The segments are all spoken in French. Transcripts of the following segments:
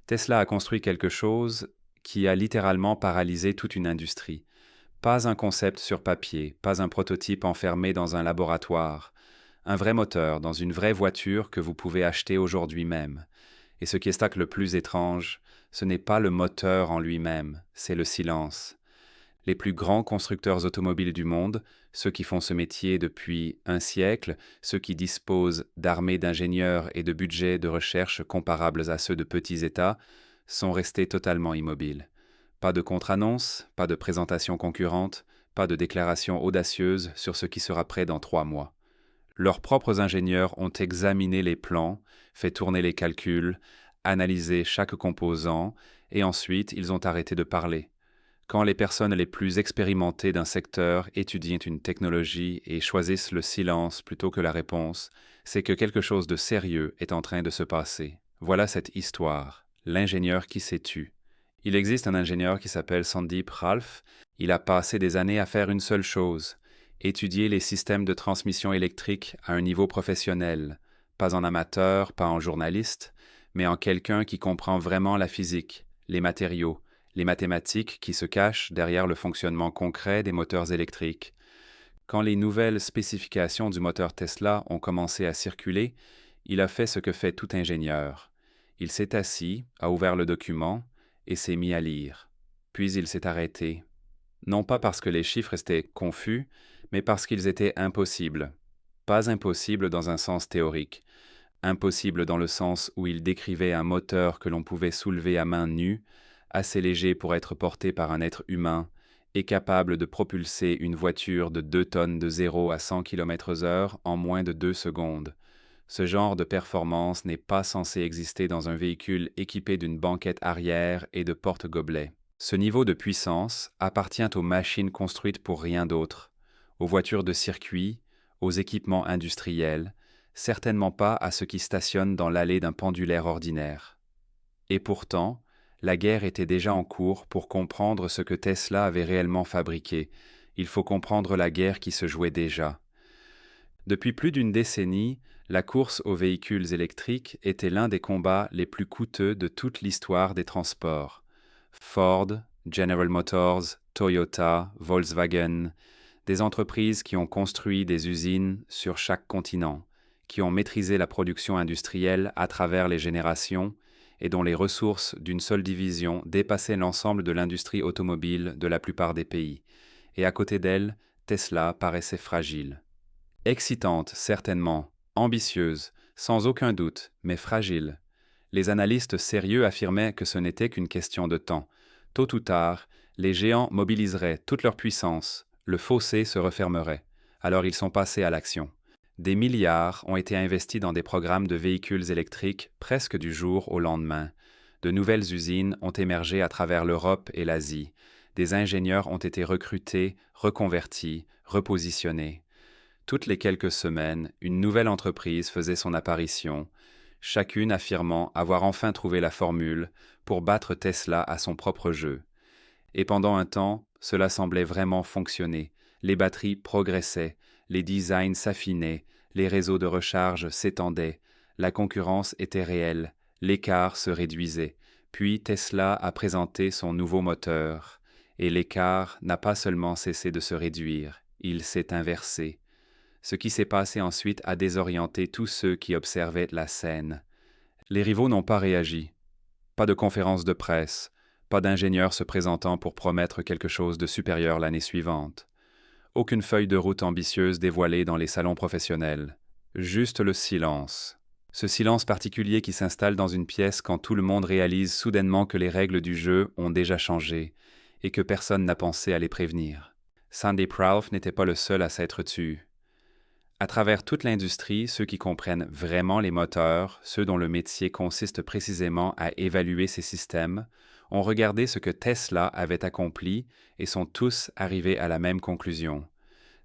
Tesla a construit quelque chose qui a littéralement paralysé toute une industrie. Pas un concept sur papier, pas un prototype enfermé dans un laboratoire. Un vrai moteur dans une vraie voiture que vous pouvez acheter aujourd'hui même. Et ce qui est ça que le plus étrange, ce n'est pas le moteur en lui-même, c'est le silence. Les plus grands constructeurs automobiles du monde, ceux qui font ce métier depuis un siècle, ceux qui disposent d'armées d'ingénieurs et de budgets de recherche comparables à ceux de petits États, sont restés totalement immobiles. Pas de contre-annonce, pas de présentation concurrente, pas de déclaration audacieuse sur ce qui sera prêt dans 3 mois. Leurs propres ingénieurs ont examiné les plans, fait tourner les calculs, analysé chaque composant, et ensuite ils ont arrêté de parler. Quand les personnes les plus expérimentées d'un secteur étudient une technologie et choisissent le silence plutôt que la réponse, c'est que quelque chose de sérieux est en train de se passer. Voilà cette histoire, l'ingénieur qui s'est tu. Il existe un ingénieur qui s'appelle Sandeep Ralph. Il a passé des années à faire une seule chose, étudier les systèmes de transmission électrique à un niveau professionnel, pas en amateur, pas en journaliste, mais en quelqu'un qui comprend vraiment la physique, les matériaux, les mathématiques qui se cachent derrière le fonctionnement concret des moteurs électriques. Quand les nouvelles spécifications du moteur Tesla ont commencé à circuler, il a fait ce que fait tout ingénieur. Il s'est assis, a ouvert le document et s'est mis à lire. Puis il s'est arrêté. Non pas parce que les chiffres étaient confus, mais parce qu'ils étaient impossibles. Pas impossibles dans un sens théorique. Impossible dans le sens où il décrivait un moteur que l'on pouvait soulever à main nue, assez léger pour être porté par un être humain, et capable de propulser une voiture de 2 tonnes de 0 à 100 km/h en moins de 2 secondes. Ce genre de performance n'est pas censé exister dans un véhicule équipé d'une banquette arrière et de porte-gobelets. Ce niveau de puissance appartient aux machines construites pour rien d'autre, aux voitures de circuit, aux équipements industriels, certainement pas à ceux qui stationnent dans l'allée d'un pendulaire ordinaire. Et pourtant, la guerre était déjà en cours pour comprendre ce que Tesla avait réellement fabriqué. Il faut comprendre la guerre qui se jouait déjà. Depuis plus d'une décennie, la course aux véhicules électriques était l'un des combats les plus coûteux de toute l'histoire des transports. Ford, General Motors, Toyota, Volkswagen, des entreprises qui ont construit des usines sur chaque continent, qui ont maîtrisé la production industrielle à travers les générations et dont les ressources d'une seule division dépassaient l'ensemble de l'industrie automobile de la plupart des pays. Et à côté d'elle, Tesla paraissait fragile. Excitante, certainement, ambitieuse, sans aucun doute, mais fragile. Les analystes sérieux affirmaient que ce n'était qu'une question de temps. Tôt ou tard, les géants mobiliseraient toute leur puissance, le fossé se refermerait. Alors ils sont passés à l'action. Des milliards ont été investis dans des programmes de véhicules électriques presque du jour au lendemain. De nouvelles usines ont émergé à travers l'Europe et l'Asie. Des ingénieurs ont été recrutés, reconvertis, repositionnés. Toutes les quelques semaines, une nouvelle entreprise faisait son apparition, chacune affirmant avoir enfin trouvé la formule pour battre Tesla à son propre jeu. Et pendant un temps, cela semblait vraiment fonctionner. Les batteries progressaient, les designs s'affinaient, les réseaux de recharge s'étendaient, la concurrence était réelle, l'écart se réduisait. Puis Tesla a présenté son nouveau moteur, et l'écart n'a pas seulement cessé de se réduire, il s'est inversé. Ce qui s'est passé ensuite a désorienté tous ceux qui observaient la scène. Les rivaux n'ont pas réagi. Pas de conférence de presse, pas d'ingénieur se présentant pour promettre quelque chose de supérieur l'année suivante. Aucune feuille de route ambitieuse dévoilée dans les salons professionnels. Juste le silence. Ce silence particulier qui s'installe dans une pièce quand tout le monde réalise soudainement que les règles du jeu ont déjà changé et que personne n'a pensé à les prévenir. Sandeep Ralph n'était pas le seul à s'être tu. À travers toute l'industrie, ceux qui comprennent vraiment les moteurs, ceux dont le métier consiste précisément à évaluer ces systèmes, ont regardé ce que Tesla avait accompli et sont tous arrivés à la même conclusion.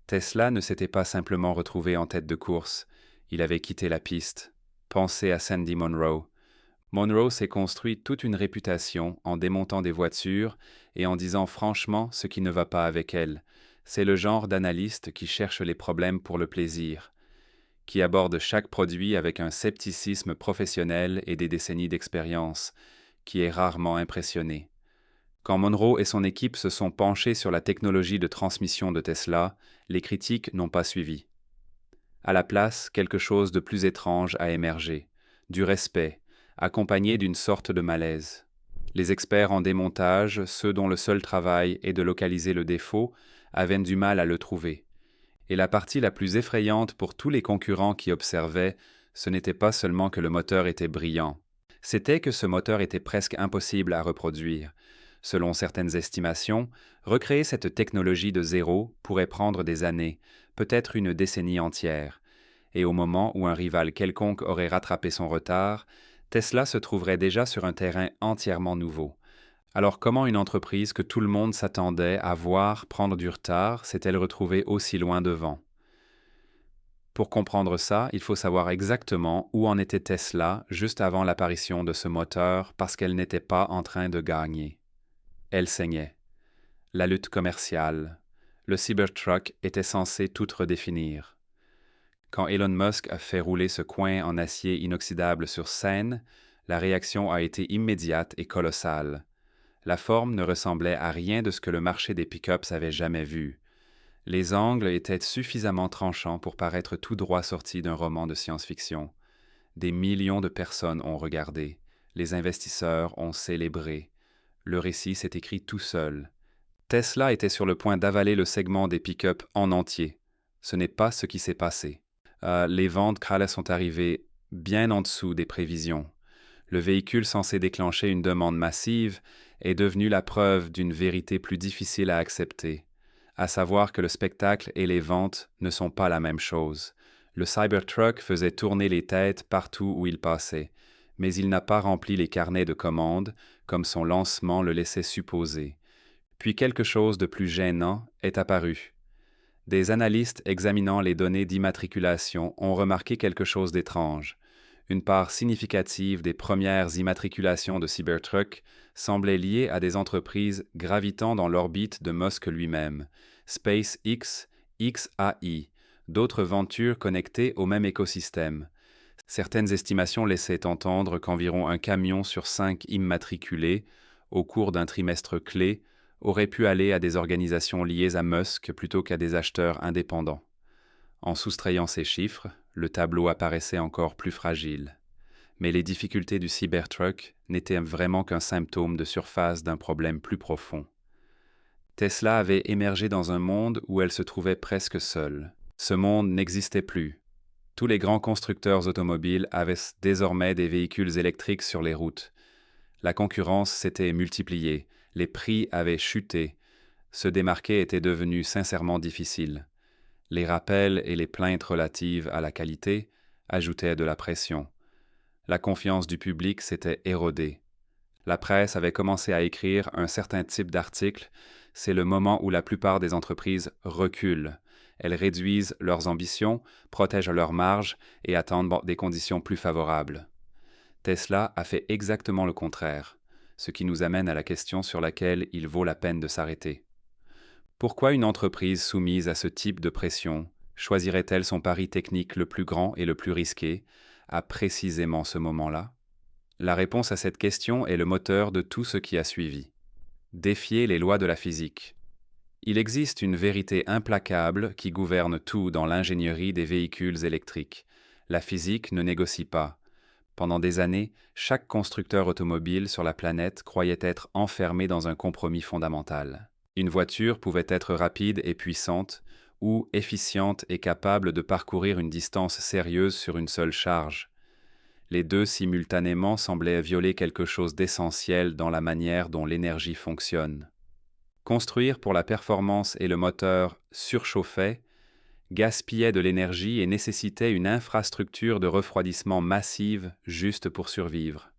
Tesla ne s'était pas simplement retrouvé en tête de course, il avait quitté la piste. Pensez à Sandy Munro. Munro s'est construit toute une réputation en démontant des voitures et en disant franchement ce qui ne va pas avec elles. C'est le genre d'analyste qui cherche les problèmes pour le plaisir, qui aborde chaque produit avec un scepticisme professionnel et des décennies d'expérience, qui est rarement impressionné. Quand Monroe et son équipe se sont penchés sur la technologie de transmission de Tesla, les critiques n'ont pas suivi. À la place, quelque chose de plus étrange a émergé, du respect, accompagné d'une sorte de malaise. Les experts en démontage, ceux dont le seul travail est de localiser le défaut, avaient du mal à le trouver. Et la partie la plus effrayante pour tous les concurrents qui observaient, ce n'était pas seulement que le moteur était brillant, c'était que ce moteur était presque impossible à reproduire. Selon certaines estimations, recréer cette technologie de zéro pourrait prendre des années, peut-être une décennie entière. Et au moment où un rival quelconque aurait rattrapé son retard, Tesla se trouverait déjà sur un terrain entièrement nouveau. Alors comment une entreprise que tout le monde s'attendait à voir prendre du retard s'est-elle retrouvée aussi loin devant? Pour comprendre ça, il faut savoir exactement où en était Tesla juste avant l'apparition de ce moteur parce qu'elle n'était pas en train de gagner. Elle saignait. La lutte commerciale. Le Cybertruck était censé tout redéfinir. Quand Elon Musk a fait rouler ce coin en acier inoxydable sur scène, la réaction a été immédiate et colossale. La forme ne ressemblait à rien de ce que le marché des pick-ups avait jamais vu. Les angles étaient suffisamment tranchants pour paraître tout droit sortis d'un roman de science-fiction. Des millions de personnes ont regardé. Les investisseurs ont célébré. Le récit s'est écrit tout seul. Tesla était sur le point d'avaler le segment des pick-up en entier. Ce n'est pas ce qui s'est passé. Les ventes Kralles sont arrivées bien en dessous des prévisions. Le véhicule censé déclencher une demande massive est devenu la preuve d'une vérité plus difficile à accepter, à savoir que le spectacle et les ventes ne sont pas la même chose. Le Cybertruck faisait tourner les têtes partout où il passait, mais il n'a pas rempli les carnets de commandes comme son lancement le laissait supposer. Puis quelque chose de plus gênant est apparu. Des analystes examinant les données d'immatriculation ont remarqué quelque chose d'étrange. Une part significative des premières immatriculations de Cybertruck semblait liée à des entreprises gravitant dans l'orbite de Musk lui-même, SpaceX, XAI, d'autres ventures connectées au même écosystème. Certaines estimations laissaient entendre qu'environ un camion sur 5 immatriculés, au cours d'un trimestre clé, aurait pu aller à des organisations liées à Musk plutôt qu'à des acheteurs indépendants. En soustrayant ces chiffres, le tableau apparaissait encore plus fragile. Mais les difficultés du Cybertruck n'étaient vraiment qu'un symptôme de surface d'un problème plus profond. Tesla avait émergé dans un monde où elle se trouvait presque seule. Ce monde n'existait plus. Tous les grands constructeurs automobiles avaient désormais des véhicules électriques sur les routes. La concurrence s'était multipliée, les prix avaient chuté. Se démarquer était devenu sincèrement difficile. Les rappels et les plaintes relatives à la qualité ajoutaient de la pression. La confiance du public s'était érodée. La presse avait commencé à écrire un certain type d'articles. C'est le moment où la plupart des entreprises reculent. Elles réduisent leurs ambitions, protègent leurs marges et attendent des conditions plus favorables. Tesla a fait exactement le contraire, ce qui nous amène à la question sur laquelle il vaut la peine de s'arrêter. Pourquoi une entreprise soumise à ce type de pression choisirait-elle son pari technique le plus grand et le plus risqué à précisément ce moment-là? La réponse à cette question est le moteur de tout ce qui a suivi. Défier les lois de la physique. Il existe une vérité implacable qui gouverne tout dans l'ingénierie des véhicules électriques. La physique ne négocie pas. Pendant des années, chaque constructeur automobile sur la planète croyait être enfermé dans un compromis fondamental. Une voiture pouvait être rapide et puissante, ou efficiente et capable de parcourir une distance sérieuse sur une seule charge. Les deux simultanément semblaient violer quelque chose d'essentiel dans la manière dont l'énergie fonctionne. Construire pour la performance et le moteur surchauffait, gaspillait de l'énergie et nécessitait une infrastructure de refroidissement massive juste pour survivre.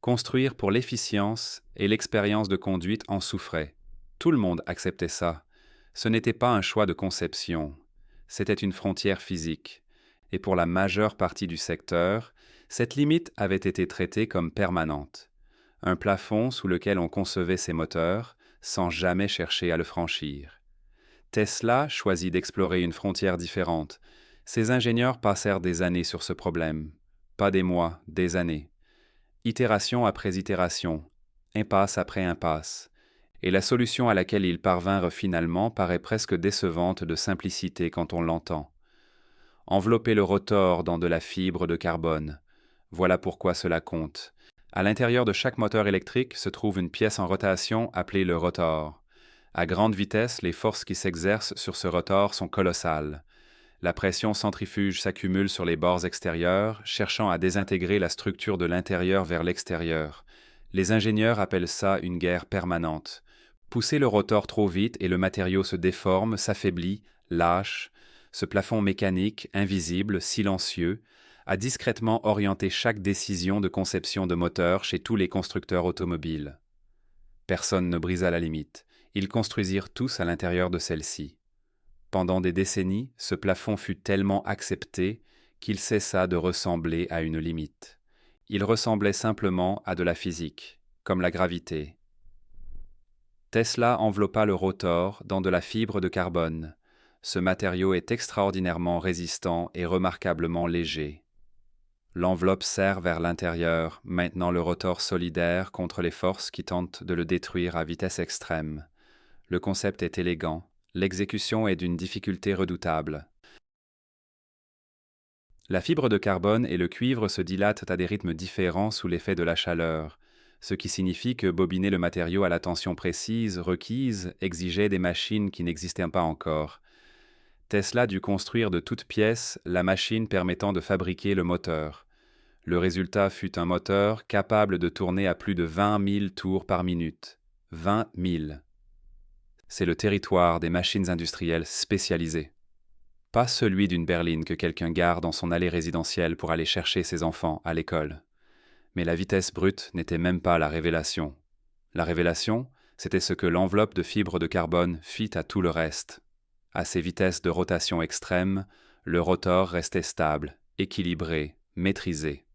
Construire pour l'efficience et l'expérience de conduite en souffrait. Tout le monde acceptait ça. Ce n'était pas un choix de conception, c'était une frontière physique. Et pour la majeure partie du secteur, cette limite avait été traitée comme permanente. Un plafond sous lequel on concevait ses moteurs, sans jamais chercher à le franchir. Tesla choisit d'explorer une frontière différente. Ses ingénieurs passèrent des années sur ce problème. Pas des mois, des années. itération après itération, impasse après impasse, et la solution à laquelle ils parvinrent finalement paraît presque décevante de simplicité quand on l'entend. Envelopper le rotor dans de la fibre de carbone. Voilà pourquoi cela compte. À l'intérieur de chaque moteur électrique se trouve une pièce en rotation appelée le rotor. À grande vitesse, les forces qui s'exercent sur ce rotor sont colossales. La pression centrifuge s'accumule sur les bords extérieurs, cherchant à désintégrer la structure de l'intérieur vers l'extérieur. Les ingénieurs appellent ça une guerre permanente. Pousser le rotor trop vite et le matériau se déforme, s'affaiblit, lâche. Ce plafond mécanique, invisible, silencieux, a discrètement orienté chaque décision de conception de moteur chez tous les constructeurs automobiles. Personne ne brisa la limite. Ils construisirent tous à l'intérieur de celle-ci. Pendant des décennies, ce plafond fut tellement accepté qu'il cessa de ressembler à une limite. Il ressemblait simplement à de la physique, comme la gravité. Tesla enveloppa le rotor dans de la fibre de carbone. Ce matériau est extraordinairement résistant et remarquablement léger. L'enveloppe serre vers l'intérieur, maintenant le rotor solidaire contre les forces qui tentent de le détruire à vitesse extrême. Le concept est élégant, l'exécution est d'une difficulté redoutable. La fibre de carbone et le cuivre se dilatent à des rythmes différents sous l'effet de la chaleur, ce qui signifie que bobiner le matériau à la tension précise requise exigeait des machines qui n'existaient pas encore. Tesla dut construire de toutes pièces la machine permettant de fabriquer le moteur. Le résultat fut un moteur capable de tourner à plus de 20 000 tours par minute. 20 000. C'est le territoire des machines industrielles spécialisées. Pas celui d'une berline que quelqu'un gare dans son allée résidentielle pour aller chercher ses enfants à l'école. Mais la vitesse brute n'était même pas la révélation. La révélation, c'était ce que l'enveloppe de fibre de carbone fit à tout le reste. À ces vitesses de rotation extrêmes, le rotor restait stable, équilibré, maîtrisé.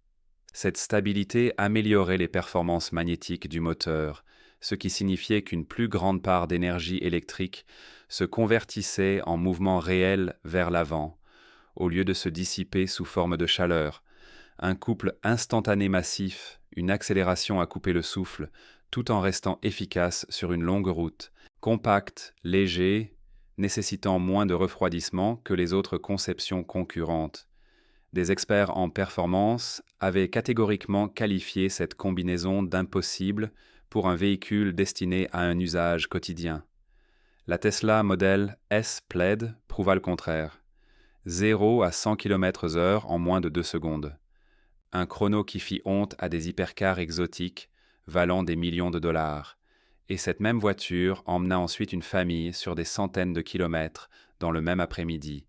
Cette stabilité améliorait les performances magnétiques du moteur, ce qui signifiait qu'une plus grande part d'énergie électrique se convertissait en mouvement réel vers l'avant, au lieu de se dissiper sous forme de chaleur. Un couple instantané massif, une accélération à couper le souffle, tout en restant efficace sur une longue route, compact, léger, nécessitant moins de refroidissement que les autres conceptions concurrentes. Des experts en performance avaient catégoriquement qualifié cette combinaison d'impossible pour un véhicule destiné à un usage quotidien. La Tesla Model S Plaid prouva le contraire. 0 à 100 km/h en moins de 2 secondes. Un chrono qui fit honte à des hypercars exotiques valant des millions de dollars. Et cette même voiture emmena ensuite une famille sur des centaines de kilomètres dans le même après-midi.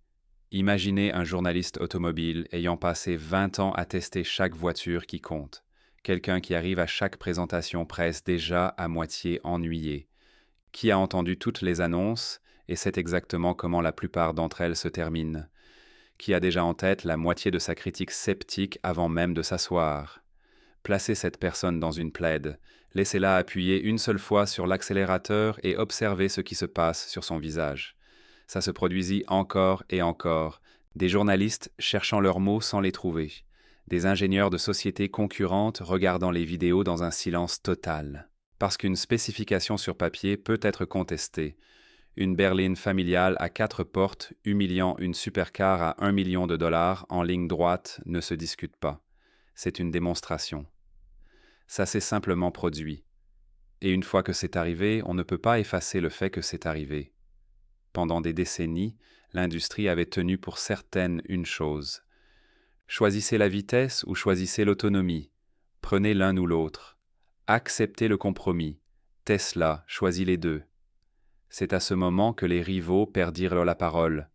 Imaginez un journaliste automobile ayant passé 20 ans à tester chaque voiture qui compte. Quelqu'un qui arrive à chaque présentation presque déjà à moitié ennuyé. Qui a entendu toutes les annonces et sait exactement comment la plupart d'entre elles se terminent. Qui a déjà en tête la moitié de sa critique sceptique avant même de s'asseoir. Placez cette personne dans une plaide, laissez-la appuyer une seule fois sur l'accélérateur et observez ce qui se passe sur son visage. Ça se produisit encore et encore, des journalistes cherchant leurs mots sans les trouver, des ingénieurs de sociétés concurrentes regardant les vidéos dans un silence total. Parce qu'une spécification sur papier peut être contestée. Une berline familiale à 4 portes humiliant une supercar à 1 million de dollars en ligne droite ne se discute pas. C'est une démonstration. Ça s'est simplement produit. Et une fois que c'est arrivé, on ne peut pas effacer le fait que c'est arrivé. Pendant des décennies, l'industrie avait tenu pour certaine une chose. Choisissez la vitesse ou choisissez l'autonomie. Prenez l'un ou l'autre. Acceptez le compromis. Tesla choisit les deux. C'est à ce moment que les rivaux perdirent la parole.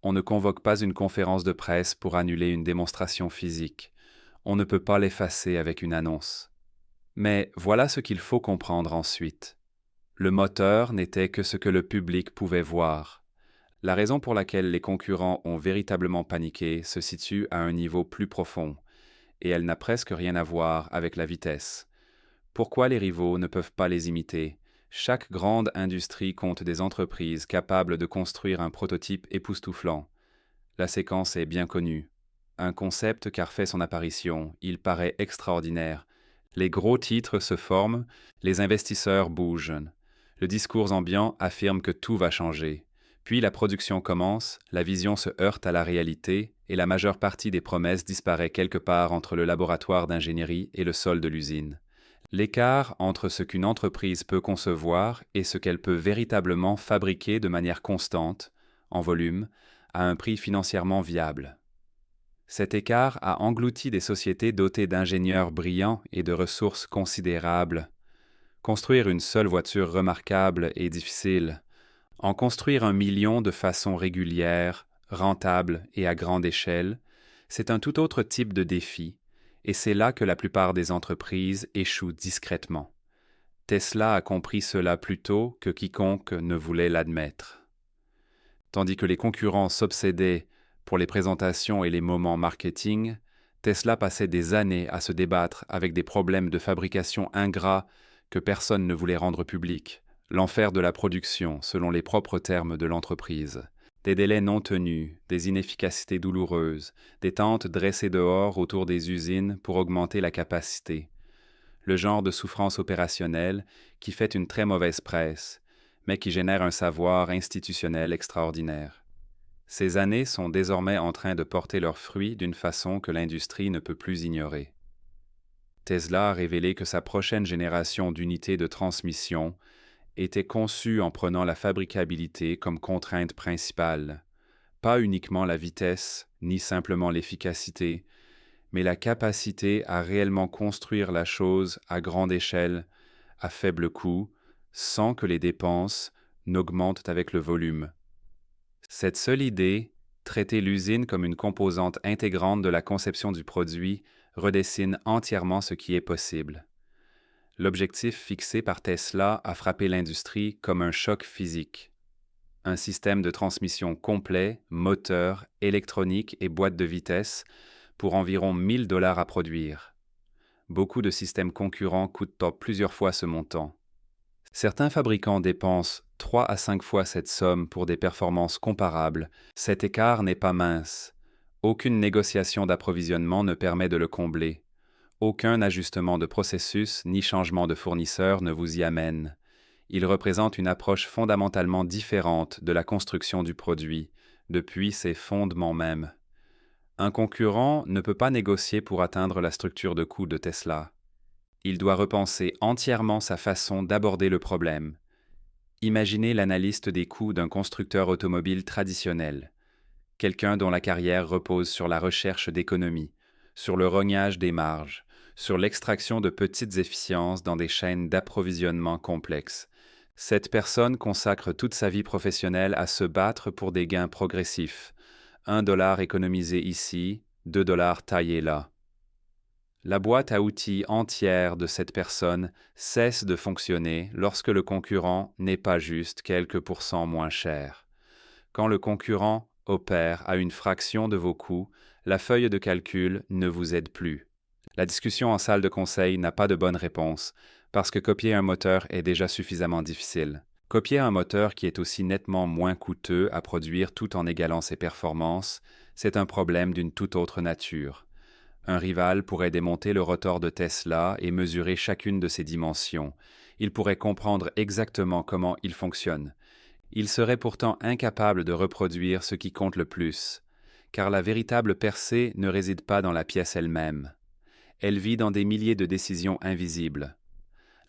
On ne convoque pas une conférence de presse pour annuler une démonstration physique. On ne peut pas l'effacer avec une annonce. Mais voilà ce qu'il faut comprendre ensuite. Le moteur n'était que ce que le public pouvait voir. La raison pour laquelle les concurrents ont véritablement paniqué se situe à un niveau plus profond, et elle n'a presque rien à voir avec la vitesse. Pourquoi les rivaux ne peuvent pas les imiter ? Chaque grande industrie compte des entreprises capables de construire un prototype époustouflant. La séquence est bien connue. Un concept car fait son apparition, il paraît extraordinaire, Les gros titres se forment, les investisseurs bougent. Le discours ambiant affirme que tout va changer. Puis la production commence, la vision se heurte à la réalité et la majeure partie des promesses disparaît quelque part entre le laboratoire d'ingénierie et le sol de l'usine. L'écart entre ce qu'une entreprise peut concevoir et ce qu'elle peut véritablement fabriquer de manière constante, en volume, à un prix financièrement viable. Cet écart a englouti des sociétés dotées d'ingénieurs brillants et de ressources considérables. Construire une seule voiture remarquable est difficile. En construire 1 million de façon régulière, rentable et à grande échelle, c'est un tout autre type de défi, et c'est là que la plupart des entreprises échouent discrètement. Tesla a compris cela plus tôt que quiconque ne voulait l'admettre. Tandis que les concurrents s'obsédaient pour les présentations et les moments marketing, Tesla passait des années à se débattre avec des problèmes de fabrication ingrats que personne ne voulait rendre publics, l'enfer de la production selon les propres termes de l'entreprise, des délais non tenus, des inefficacités douloureuses, des tentes dressées dehors autour des usines pour augmenter la capacité, le genre de souffrance opérationnelle qui fait une très mauvaise presse, mais qui génère un savoir institutionnel extraordinaire. Ces années sont désormais en train de porter leurs fruits d'une façon que l'industrie ne peut plus ignorer. Tesla a révélé que sa prochaine génération d'unités de transmission était conçue en prenant la fabricabilité comme contrainte principale, pas uniquement la vitesse, ni simplement l'efficacité, mais la capacité à réellement construire la chose à grande échelle, à faible coût, sans que les dépenses n'augmentent avec le volume. Cette seule idée, traiter l'usine comme une composante intégrante de la conception du produit, redessine entièrement ce qui est possible. L'objectif fixé par Tesla a frappé l'industrie comme un choc physique. Un système de transmission complet, moteur, électronique et boîte de vitesse, pour environ 1 000 $ à produire. Beaucoup de systèmes concurrents coûtent plusieurs fois ce montant. Certains fabricants dépensent 3 à 5 fois cette somme pour des performances comparables. Cet écart n'est pas mince. Aucune négociation d'approvisionnement ne permet de le combler. Aucun ajustement de processus ni changement de fournisseur ne vous y amène. Il représente une approche fondamentalement différente de la construction du produit, depuis ses fondements mêmes. Un concurrent ne peut pas négocier pour atteindre la structure de coût de Tesla. Il doit repenser entièrement sa façon d'aborder le problème. Imaginez l'analyste des coûts d'un constructeur automobile traditionnel, quelqu'un dont la carrière repose sur la recherche d'économies, sur le rognage des marges, sur l'extraction de petites efficiences dans des chaînes d'approvisionnement complexes. Cette personne consacre toute sa vie professionnelle à se battre pour des gains progressifs. 1 $ économisé ici, 2 $ taillés là. La boîte à outils entière de cette personne cesse de fonctionner lorsque le concurrent n'est pas juste quelques pourcents moins cher. Quand le concurrent opère à une fraction de vos coûts, la feuille de calcul ne vous aide plus. La discussion en salle de conseil n'a pas de bonne réponse, parce que copier un moteur est déjà suffisamment difficile. Copier un moteur qui est aussi nettement moins coûteux à produire tout en égalant ses performances, c'est un problème d'une toute autre nature. Un rival pourrait démonter le rotor de Tesla et mesurer chacune de ses dimensions. Il pourrait comprendre exactement comment il fonctionne. Il serait pourtant incapable de reproduire ce qui compte le plus, car la véritable percée ne réside pas dans la pièce elle-même. Elle vit dans des milliers de décisions invisibles.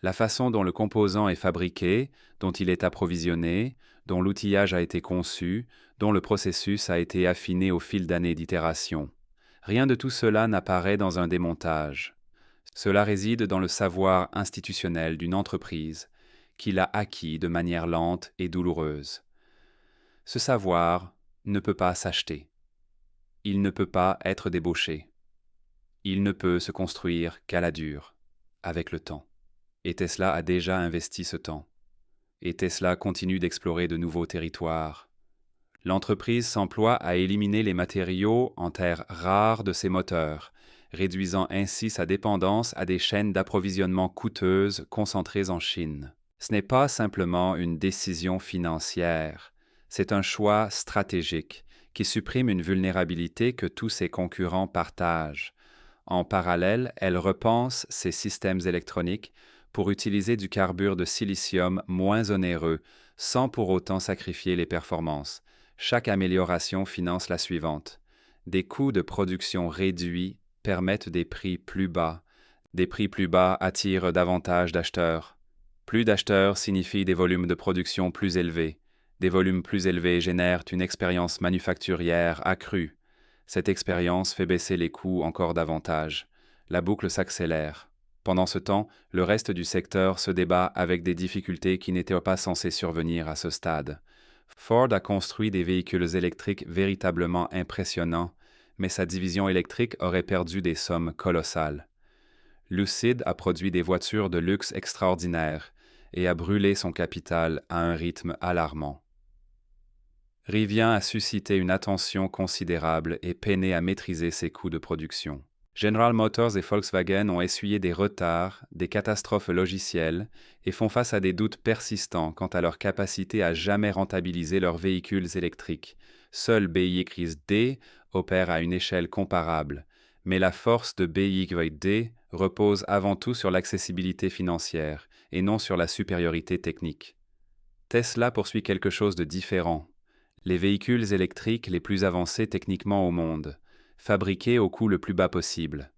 La façon dont le composant est fabriqué, dont il est approvisionné, dont l'outillage a été conçu, dont le processus a été affiné au fil d'années d'itération. Rien de tout cela n'apparaît dans un démontage. Cela réside dans le savoir institutionnel d'une entreprise qu'il a acquis de manière lente et douloureuse. Ce savoir ne peut pas s'acheter. Il ne peut pas être débauché. Il ne peut se construire qu'à la dure, avec le temps. Et Tesla a déjà investi ce temps. Et Tesla continue d'explorer de nouveaux territoires. L'entreprise s'emploie à éliminer les matériaux en terres rares de ses moteurs, réduisant ainsi sa dépendance à des chaînes d'approvisionnement coûteuses concentrées en Chine. Ce n'est pas simplement une décision financière, c'est un choix stratégique qui supprime une vulnérabilité que tous ses concurrents partagent. En parallèle, elle repense ses systèmes électroniques pour utiliser du carbure de silicium moins onéreux, sans pour autant sacrifier les performances. Chaque amélioration finance la suivante. Des coûts de production réduits permettent des prix plus bas. Des prix plus bas attirent davantage d'acheteurs. Plus d'acheteurs signifie des volumes de production plus élevés. Des volumes plus élevés génèrent une expérience manufacturière accrue. Cette expérience fait baisser les coûts encore davantage. La boucle s'accélère. Pendant ce temps, le reste du secteur se débat avec des difficultés qui n'étaient pas censées survenir à ce stade. Ford a construit des véhicules électriques véritablement impressionnants, mais sa division électrique aurait perdu des sommes colossales. Lucid a produit des voitures de luxe extraordinaires et a brûlé son capital à un rythme alarmant. Rivian a suscité une attention considérable et peiné à maîtriser ses coûts de production. General Motors et Volkswagen ont essuyé des retards, des catastrophes logicielles et font face à des doutes persistants quant à leur capacité à jamais rentabiliser leurs véhicules électriques. Seul BYD opère à une échelle comparable, mais la force de BYD repose avant tout sur l'accessibilité financière et non sur la supériorité technique. Tesla poursuit quelque chose de différent. Les véhicules électriques les plus avancés techniquement au monde, fabriqués au coût le plus bas possible.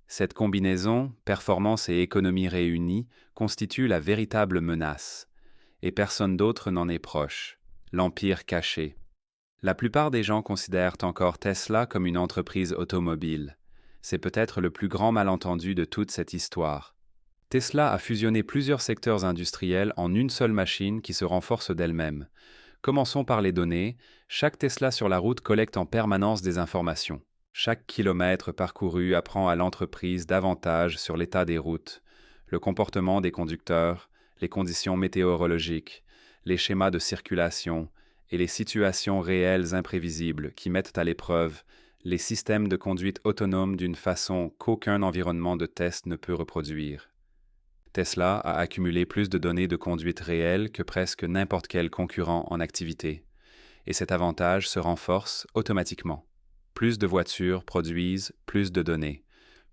Cette combinaison, performance et économie réunies, constitue la véritable menace. Et personne d'autre n'en est proche. L'empire caché. La plupart des gens considèrent encore Tesla comme une entreprise automobile. C'est peut-être le plus grand malentendu de toute cette histoire. Tesla a fusionné plusieurs secteurs industriels en une seule machine qui se renforce d'elle-même. Commençons par les données. Chaque Tesla sur la route collecte en permanence des informations. Chaque kilomètre parcouru apprend à l'entreprise davantage sur l'état des routes, le comportement des conducteurs, les conditions météorologiques, les schémas de circulation et les situations réelles imprévisibles qui mettent à l'épreuve les systèmes de conduite autonome d'une façon qu'aucun environnement de test ne peut reproduire. Tesla a accumulé plus de données de conduite réelle que presque n'importe quel concurrent en activité, et cet avantage se renforce automatiquement. Plus de voitures produisent plus de données.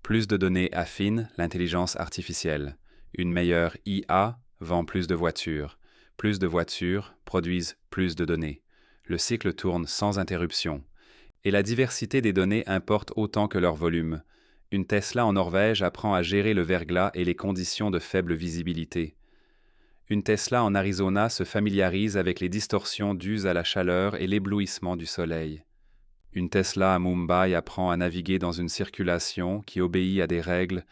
Plus de données affinent l'intelligence artificielle. Une meilleure IA vend plus de voitures. Plus de voitures produisent plus de données. Le cycle tourne sans interruption. Et la diversité des données importe autant que leur volume. Une Tesla en Norvège apprend à gérer le verglas et les conditions de faible visibilité. Une Tesla en Arizona se familiarise avec les distorsions dues à la chaleur et l'éblouissement du soleil. Une Tesla à Mumbai apprend à naviguer dans une circulation qui obéit à des règles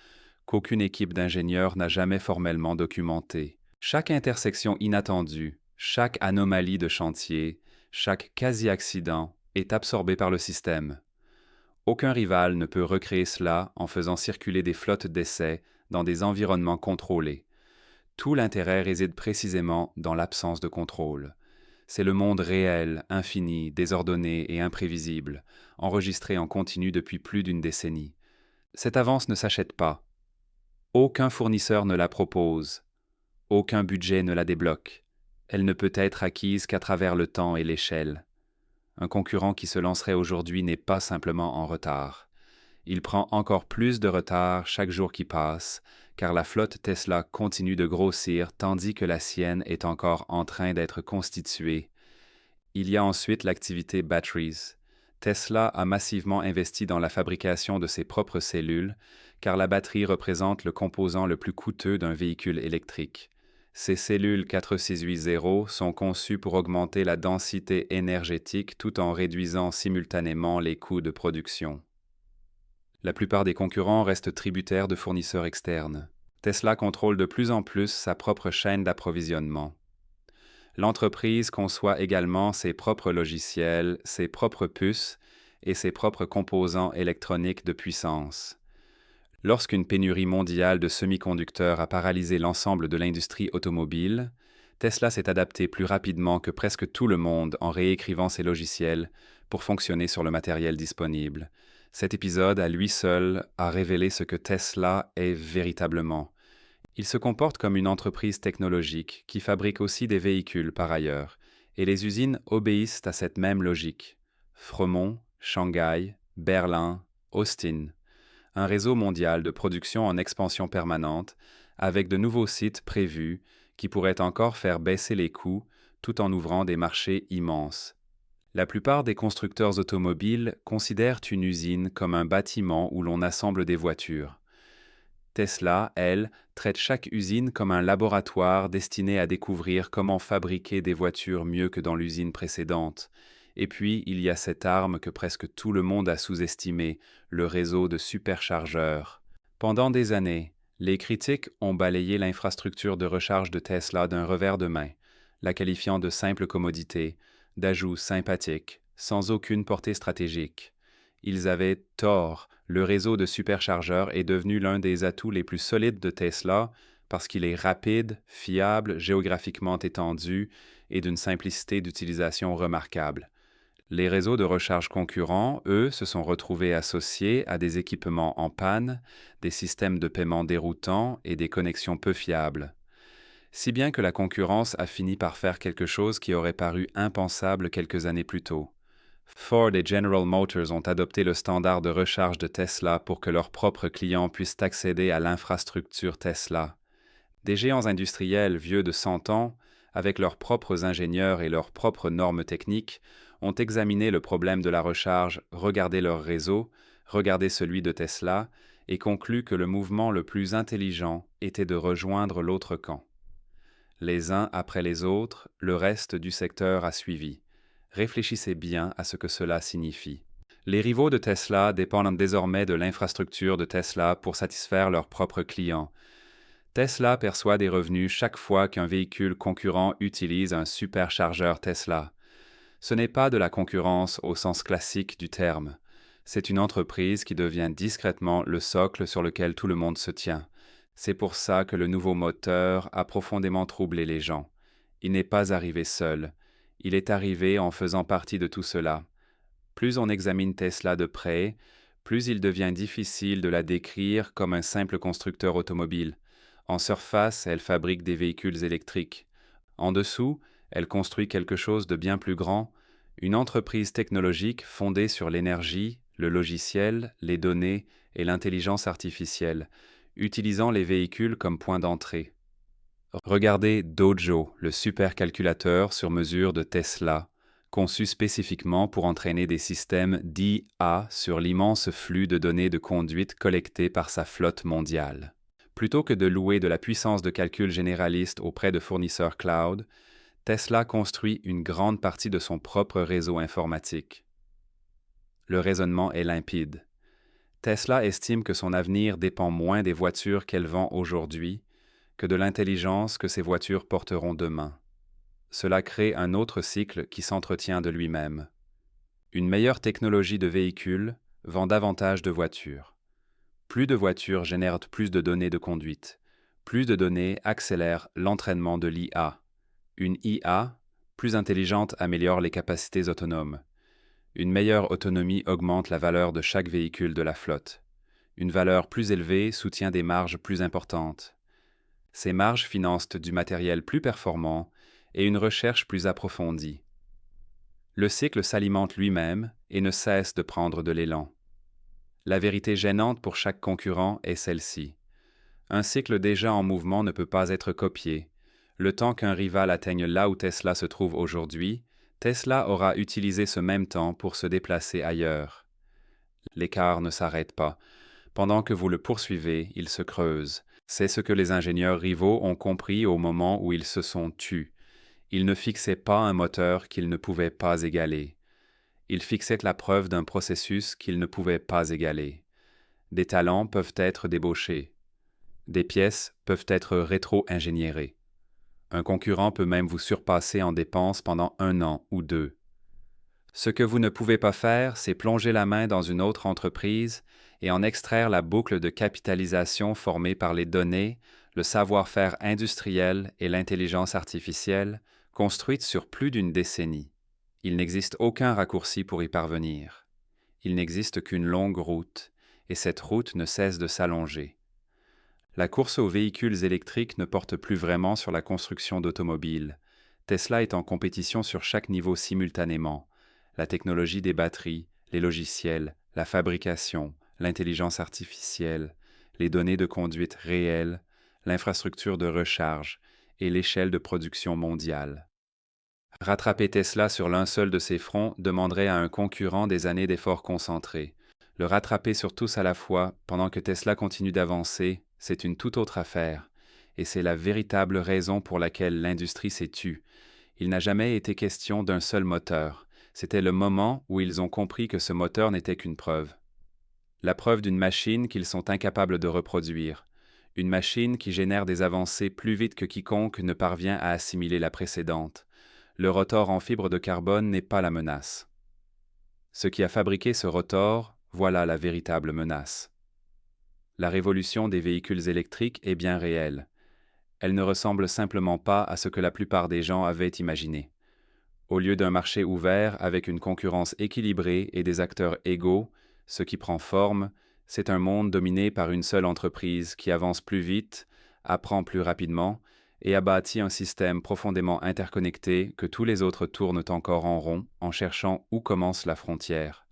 qu'aucune équipe d'ingénieurs n'a jamais formellement documentées. Chaque intersection inattendue, chaque anomalie de chantier, chaque quasi-accident est absorbé par le système. Aucun rival ne peut recréer cela en faisant circuler des flottes d'essais dans des environnements contrôlés. Tout l'intérêt réside précisément dans l'absence de contrôle. C'est le monde réel, infini, désordonné et imprévisible, enregistré en continu depuis plus d'une décennie. Cette avance ne s'achète pas. Aucun fournisseur ne la propose. Aucun budget ne la débloque. Elle ne peut être acquise qu'à travers le temps et l'échelle. Un concurrent qui se lancerait aujourd'hui n'est pas simplement en retard. Il prend encore plus de retard chaque jour qui passe, car la flotte Tesla continue de grossir tandis que la sienne est encore en train d'être constituée. Il y a ensuite l'activité Batteries. Tesla a massivement investi dans la fabrication de ses propres cellules, car la batterie représente le composant le plus coûteux d'un véhicule électrique. Ces cellules 4680 sont conçues pour augmenter la densité énergétique tout en réduisant simultanément les coûts de production. La plupart des concurrents restent tributaires de fournisseurs externes. Tesla contrôle de plus en plus sa propre chaîne d'approvisionnement. L'entreprise conçoit également ses propres logiciels, ses propres puces et ses propres composants électroniques de puissance. Lorsqu'une pénurie mondiale de semi-conducteurs a paralysé l'ensemble de l'industrie automobile, Tesla s'est adapté plus rapidement que presque tout le monde en réécrivant ses logiciels pour fonctionner sur le matériel disponible. Cet épisode, à lui seul, a révélé ce que Tesla est véritablement. Il se comporte comme une entreprise technologique qui fabrique aussi des véhicules par ailleurs, et les usines obéissent à cette même logique. Fremont, Shanghai, Berlin, Austin. un réseau mondial de production en expansion permanente, avec de nouveaux sites prévus qui pourraient encore faire baisser les coûts tout en ouvrant des marchés immenses. La plupart des constructeurs automobiles considèrent une usine comme un bâtiment où l'on assemble des voitures. Tesla, elle, traite chaque usine comme un laboratoire destiné à découvrir comment fabriquer des voitures mieux que dans l'usine précédente. Et puis, il y a cette arme que presque tout le monde a sous-estimée, le réseau de superchargeurs. Pendant des années, les critiques ont balayé l'infrastructure de recharge de Tesla d'un revers de main, la qualifiant de simple commodité, d'ajout sympathique, sans aucune portée stratégique. Ils avaient tort. Le réseau de superchargeurs est devenu l'un des atouts les plus solides de Tesla parce qu'il est rapide, fiable, géographiquement étendu et d'une simplicité d'utilisation remarquable. Les réseaux de recharge concurrents, eux, se sont retrouvés associés à des équipements en panne, des systèmes de paiement déroutants et des connexions peu fiables. Si bien que la concurrence a fini par faire quelque chose qui aurait paru impensable quelques années plus tôt. Ford et General Motors ont adopté le standard de recharge de Tesla pour que leurs propres clients puissent accéder à l'infrastructure Tesla. Des géants industriels vieux de 100 ans, avec leurs propres ingénieurs et leurs propres normes techniques, ont examiné le problème de la recharge, regardé leur réseau, regardé celui de Tesla, et conclu que le mouvement le plus intelligent était de rejoindre l'autre camp. Les uns après les autres, le reste du secteur a suivi. Réfléchissez bien à ce que cela signifie. Les rivaux de Tesla dépendent désormais de l'infrastructure de Tesla pour satisfaire leurs propres clients. Tesla perçoit des revenus chaque fois qu'un véhicule concurrent utilise un superchargeur Tesla. Ce n'est pas de la concurrence au sens classique du terme. C'est une entreprise qui devient discrètement le socle sur lequel tout le monde se tient. C'est pour ça que le nouveau moteur a profondément troublé les gens. Il n'est pas arrivé seul. Il est arrivé en faisant partie de tout cela. Plus on examine Tesla de près, plus il devient difficile de la décrire comme un simple constructeur automobile. En surface, elle fabrique des véhicules électriques. En dessous, elle construit quelque chose de bien plus grand, une entreprise technologique fondée sur l'énergie, le logiciel, les données et l'intelligence artificielle, utilisant les véhicules comme point d'entrée. Regardez Dojo, le supercalculateur sur mesure de Tesla, conçu spécifiquement pour entraîner des systèmes d'IA sur l'immense flux de données de conduite collectées par sa flotte mondiale. Plutôt que de louer de la puissance de calcul généraliste auprès de fournisseurs cloud, Tesla construit une grande partie de son propre réseau informatique. Le raisonnement est limpide. Tesla estime que son avenir dépend moins des voitures qu'elle vend aujourd'hui que de l'intelligence que ces voitures porteront demain. Cela crée un autre cycle qui s'entretient de lui-même. Une meilleure technologie de véhicule vend davantage de voitures. Plus de voitures génèrent plus de données de conduite. Plus de données accélèrent l'entraînement de l'IA. Une IA plus intelligente améliore les capacités autonomes. Une meilleure autonomie augmente la valeur de chaque véhicule de la flotte. Une valeur plus élevée soutient des marges plus importantes. Ces marges financent du matériel plus performant et une recherche plus approfondie. Le cycle s'alimente lui-même et ne cesse de prendre de l'élan. La vérité gênante pour chaque concurrent est celle-ci. Un cycle déjà en mouvement ne peut pas être copié. Le temps qu'un rival atteigne là où Tesla se trouve aujourd'hui, Tesla aura utilisé ce même temps pour se déplacer ailleurs. L'écart ne s'arrête pas. Pendant que vous le poursuivez, il se creuse. C'est ce que les ingénieurs rivaux ont compris au moment où ils se sont tus. Ils ne fixaient pas un moteur qu'ils ne pouvaient pas égaler. Ils fixaient la preuve d'un processus qu'ils ne pouvaient pas égaler. Des talents peuvent être débauchés. Des pièces peuvent être rétro-ingénierées. Un concurrent peut même vous surpasser en dépenses pendant 1 an ou 2. Ce que vous ne pouvez pas faire, c'est plonger la main dans une autre entreprise et en extraire la boucle de capitalisation formée par les données, le savoir-faire industriel et l'intelligence artificielle, construite sur plus d'une décennie. Il n'existe aucun raccourci pour y parvenir. Il n'existe qu'une longue route, et cette route ne cesse de s'allonger. La course aux véhicules électriques ne porte plus vraiment sur la construction d'automobiles. Tesla est en compétition sur chaque niveau simultanément. La technologie des batteries, les logiciels, la fabrication, l'intelligence artificielle, les données de conduite réelles, l'infrastructure de recharge et l'échelle de production mondiale. Rattraper Tesla sur l'un seul de ces fronts demanderait à un concurrent des années d'efforts concentrés. Le rattraper sur tous à la fois, pendant que Tesla continue d'avancer, c'est une toute autre affaire. Et c'est la véritable raison pour laquelle l'industrie s'est tue. Il n'a jamais été question d'un seul moteur. C'était le moment où ils ont compris que ce moteur n'était qu'une preuve. La preuve d'une machine qu'ils sont incapables de reproduire. Une machine qui génère des avancées plus vite que quiconque ne parvient à assimiler la précédente. Le rotor en fibre de carbone n'est pas la menace. Ce qui a fabriqué ce rotor, voilà la véritable menace. La révolution des véhicules électriques est bien réelle. Elle ne ressemble simplement pas à ce que la plupart des gens avaient imaginé. Au lieu d'un marché ouvert avec une concurrence équilibrée et des acteurs égaux, ce qui prend forme, c'est un monde dominé par une seule entreprise qui avance plus vite, apprend plus rapidement et a bâti un système profondément interconnecté que tous les autres tournent encore en rond en cherchant où commence la frontière.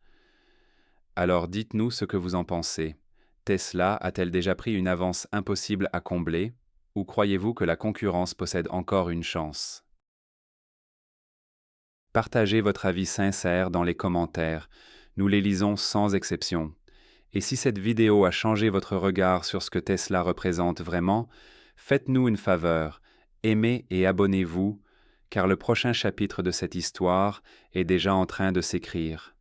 Alors dites-nous ce que vous en pensez. Tesla a-t-elle déjà pris une avance impossible à combler, ou croyez-vous que la concurrence possède encore une chance? Partagez votre avis sincère dans les commentaires. Nous les lisons sans exception. Et si cette vidéo a changé votre regard sur ce que Tesla représente vraiment, faites-nous une faveur, aimez et abonnez-vous, car le prochain chapitre de cette histoire est déjà en train de s'écrire.